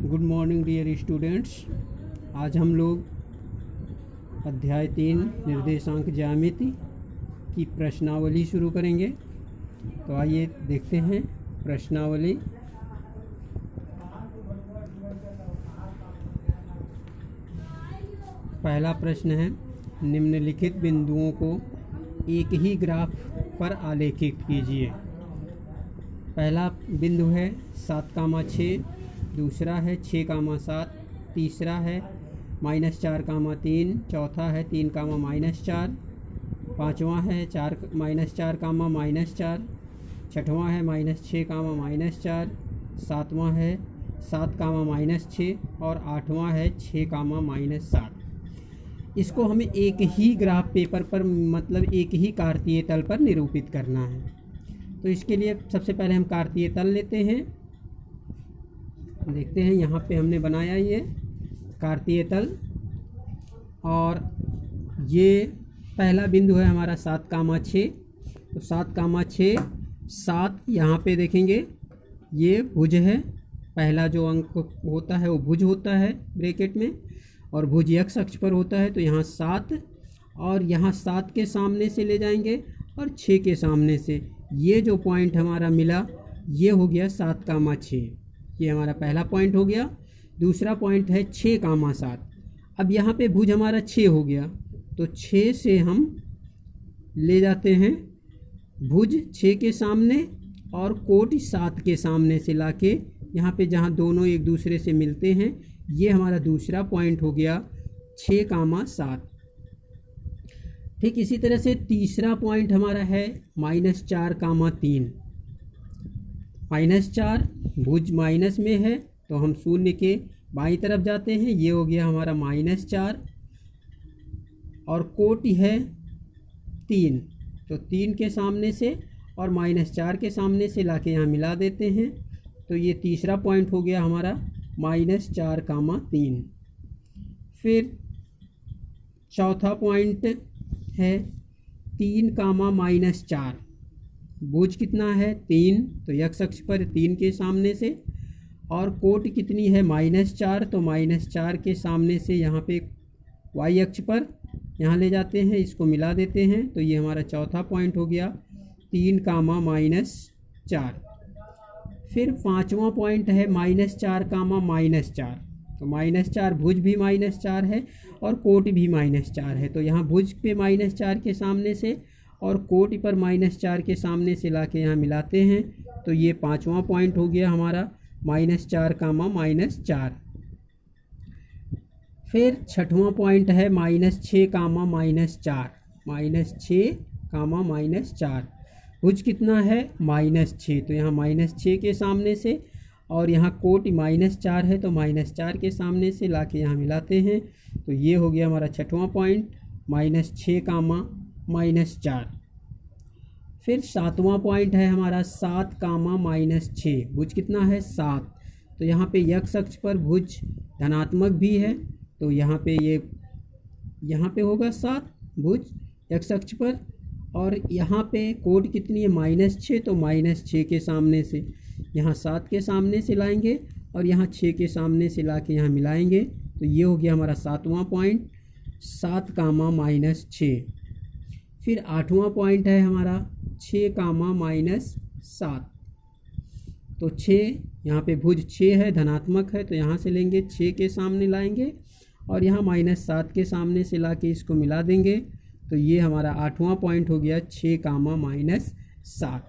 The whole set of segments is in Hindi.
Good morning dear students. आज हम लोग अध्याय 3 निर्देशांक ज्यामिति की प्रश्नावली शुरू करेंगे। तो आइए देखते हैं प्रश्नावली। पहला प्रश्न है, निम्नलिखित बिंदुओं को एक ही ग्राफ पर आलेखित कीजिए। पहला बिंदु है 7,6, दूसरा है 6,7, तीसरा है -4,3, चौथा है 3,-4, पाँचवा है 4-4, छठवां है -6,-4, सातवां है 7,-6 और आठवां है 6,-7। इसको हमें एक ही ग्राफ पेपर पर मतलब एक ही कार्तीय तल पर निरूपित करना है। तो इसके लिए सबसे पहले हम कार्तीय तल लेते हैं। देखते हैं यहाँ पे हमने बनाया ये कार्तीय तल, और ये पहला बिंदु है हमारा 7,6। तो 7,6, 7 यहाँ पे देखेंगे ये भुज है। पहला जो अंक होता है वो भुज होता है ब्रैकेट में, और भुज x अक्ष पर होता है। तो यहाँ 7 और यहाँ 7 के सामने से ले जाएंगे और 6 के सामने से ये जो पॉइंट हमारा मिला ये हो गया 7,6। ये हमारा पहला पॉइंट हो गया। दूसरा पॉइंट है 6,7। अब यहाँ पे भुज हमारा 6 हो गया, तो 6 से हम ले जाते हैं भुज 6 के सामने और कोट 7 के सामने से लाके यहाँ पे जहाँ दोनों एक दूसरे से मिलते हैं, ये हमारा दूसरा पॉइंट हो गया 6,7। ठीक इसी तरह से तीसरा पॉइंट हमारा है -4,3। -4 भुज माइनस में है, तो हम शून्य के बाईं तरफ जाते हैं। ये हो गया हमारा -4 और कोटि है 3, तो 3 के सामने से और -4 के सामने से लाके यहाँ मिला देते हैं। तो ये तीसरा पॉइंट हो गया हमारा -4,3। फिर चौथा पॉइंट है 3,-4। भुज कितना है 3, तो x अक्ष पर 3 के सामने से, और कोट कितनी है -4, तो -4 के सामने से यहाँ पे y अक्ष पर यहाँ ले जाते हैं, इसको मिला देते हैं। तो ये हमारा चौथा पॉइंट हो गया 3,-4। फिर पांचवा पॉइंट है -4,-4। तो -4 भुज भी -4 है और कोट भी -4 है। तो यहाँ भुज पे -4 के सामने से और कोट पर -4 के सामने से लाके यहाँ मिलाते हैं। तो ये पांचवा पॉइंट हो गया हमारा -4,-4। फिर छठवां पॉइंट है -6,-4। -6,-4 भुज कितना है -6, तो यहाँ -6 के सामने से और यहाँ कोट -4 है, तो -4 के सामने से लाके यहाँ मिलाते हैं। तो ये हो गया हमारा छठवां पॉइंट -6,-4। फिर सातवां पॉइंट है हमारा 7,-6। भुज कितना है 7, तो यहाँ पे x अक्ष पर भुज धनात्मक भी है, तो यहाँ पे होगा 7 भुज x अक्ष पर, और यहाँ पे कोट कितनी है -6, तो -6 के सामने से यहाँ 7 के सामने से लाएंगे और यहाँ 6 के सामने से लाके यहाँ मिलाएंगे। तो ये हो गया हमारा सातवां पॉइंट 7,-6। फिर आठवां पॉइंट है हमारा 6,-7। तो 6 यहाँ पे भुज 6 है, धनात्मक है, तो यहाँ से लेंगे 6 के सामने लाएंगे और यहाँ -7 के सामने से लाके इसको मिला देंगे। तो ये हमारा आठवां पॉइंट हो गया 6,-7।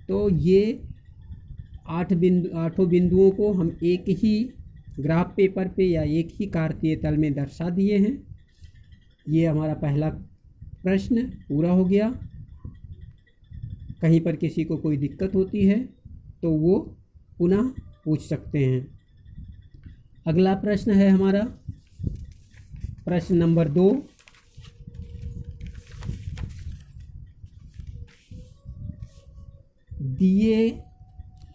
तो ये आठों बिंदुओं को हम एक ही ग्राफ पेपर पे या एक ही कार्तीय तल में दर्शा दिए हैं। ये हमारा पहला प्रश्न पूरा हो गया। कहीं पर किसी को कोई दिक्कत होती है तो वो पुनः पूछ सकते हैं। अगला प्रश्न है हमारा प्रश्न नंबर 2। दिए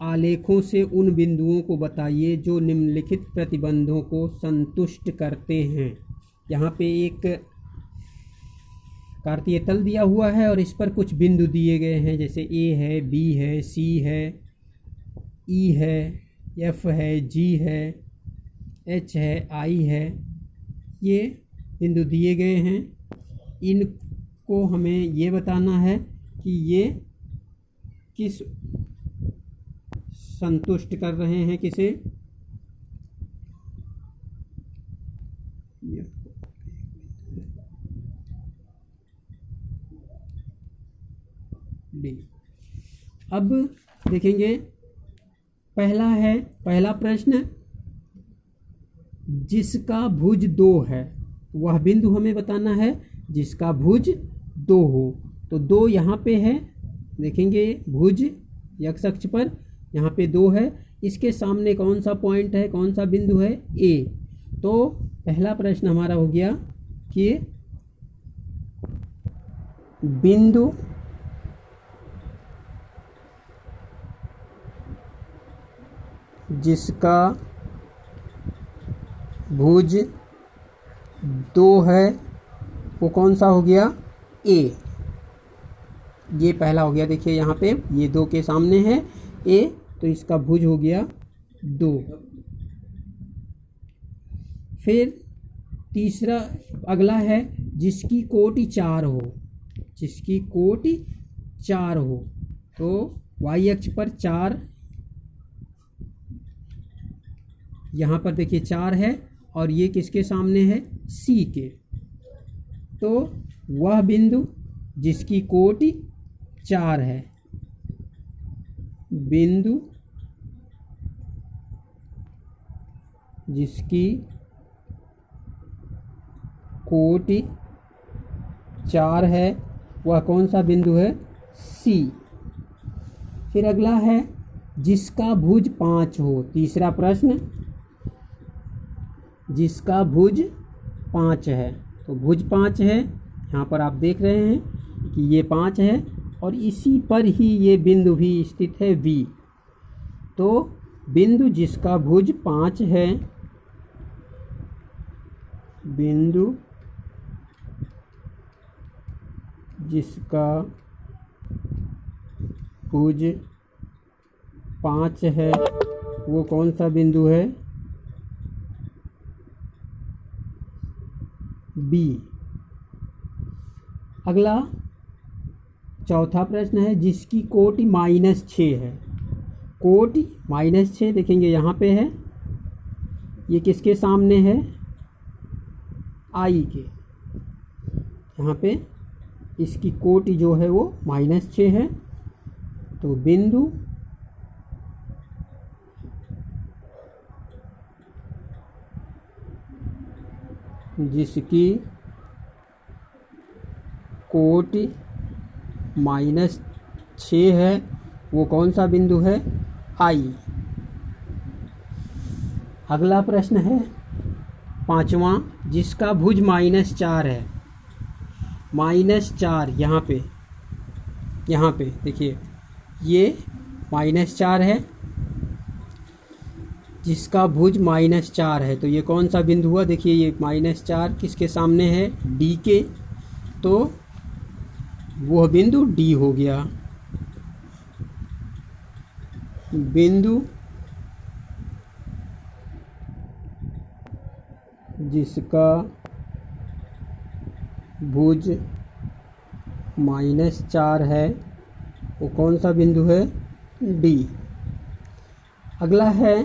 आलेखों से उन बिंदुओं को बताइए जो निम्नलिखित प्रतिबंधों को संतुष्ट करते हैं। यहाँ पे एक कार्तीय तल दिया हुआ है और इस पर कुछ बिंदु दिए गए हैं, जैसे A है, B है, C है, E है, F है, G है, एच है, आई है, ये बिंदु दिए गए हैं। इनको हमें ये बताना है कि ये किस संतुष्ट कर रहे हैं, किसे, डी। अब देखेंगे पहला प्रश्न, जिसका भुज 2 है, वह बिंदु हमें बताना है जिसका भुज 2 हो। तो 2 यहाँ पे है, देखेंगे भुज x अक्ष पर यहाँ पे 2 है, इसके सामने कौन सा पॉइंट है, कौन सा बिंदु है, A। तो पहला प्रश्न हमारा हो गया कि बिंदु जिसका भुज 2 है वो कौन सा हो गया, A। ये पहला हो गया, देखिए यहाँ पे ये 2 के सामने है A, तो इसका भुज हो गया 2। फिर तीसरा अगला है, जिसकी कोटि 4 हो, जिसकी कोटि 4 हो। तो y अक्ष पर 4, यहाँ पर देखिए 4 है और ये किसके सामने है, C के। तो वह बिंदु जिसकी कोटि 4 है, बिंदु जिसकी कोटि 4 है वह कौन सा बिंदु है, C। फिर अगला है, जिसका भुज 5 हो। तीसरा प्रश्न, जिसका भुज 5 है। तो भुज 5 है, यहाँ पर आप देख रहे हैं कि ये 5 है और इसी पर ही ये बिंदु भी स्थित है V। तो बिंदु जिसका भुज 5 है, बिंदु जिसका भुज 5 है वो कौन सा बिंदु है, B। अगला चौथा प्रश्न है, जिसकी कोटि -6 है। कोटि -6 देखेंगे यहाँ पे है, ये किसके सामने है, I के। यहाँ पे इसकी कोटि जो है वो -6 है। तो बिंदु जिसकी कोटि -6 है वो कौन सा बिंदु है, I। अगला प्रश्न है पांचवा, जिसका भुज -4 है। -4 यहाँ पे देखिए ये -4 है, जिसका भुज -4 है। तो ये कौन सा बिंदु हुआ, देखिए ये -4 किसके सामने है, D के। तो वह बिंदु D हो गया। बिंदु जिसका भुज -4 है वो कौन सा बिंदु है, D। अगला है,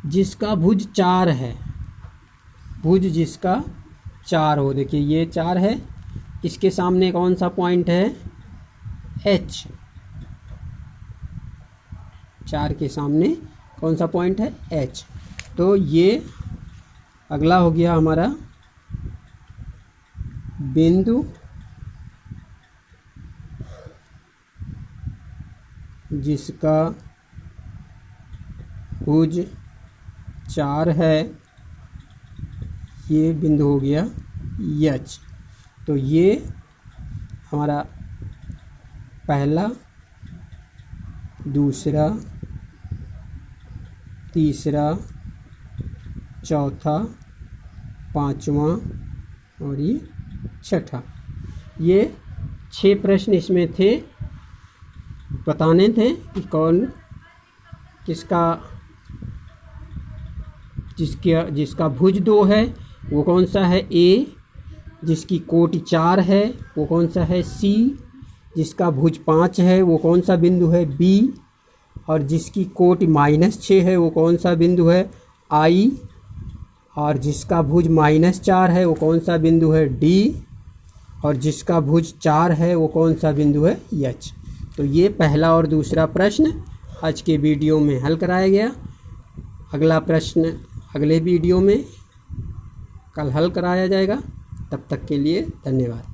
जिसका भुज 4 है। भुज जिसका 4 हो, देखिए ये 4 है, इसके सामने कौन सा पॉइंट है, H। 4 के सामने कौन सा पॉइंट है, H। तो ये अगला हो गया हमारा बिंदु जिसका भुज 4 है, ये बिंदु हो गया H। तो ये हमारा पहला, दूसरा, तीसरा, चौथा, पांचवा और ये छठा, ये 6 प्रश्न इसमें थे। बताने थे कि कौन किसका जिसका भुज 2 है वो कौन सा है? ए। जिसकी कोटि 4 है वो कौन सा है? सी। जिसका भुज 5 है वो कौन सा बिंदु है? बी। और जिसकी कोटि -6 है वो कौन सा बिंदु है? आई। और जिसका भुज -4 है वो कौन सा बिंदु है? डी। और जिसका भुज 4 है वो कौन सा बिंदु है? एच। तो ये पहला और दूसरा प्रश्न आज के वीडियो में हल कराया गया। अगला प्रश्न अगले वीडियो में कल हल कराया जाएगा। तब तक के लिए धन्यवाद।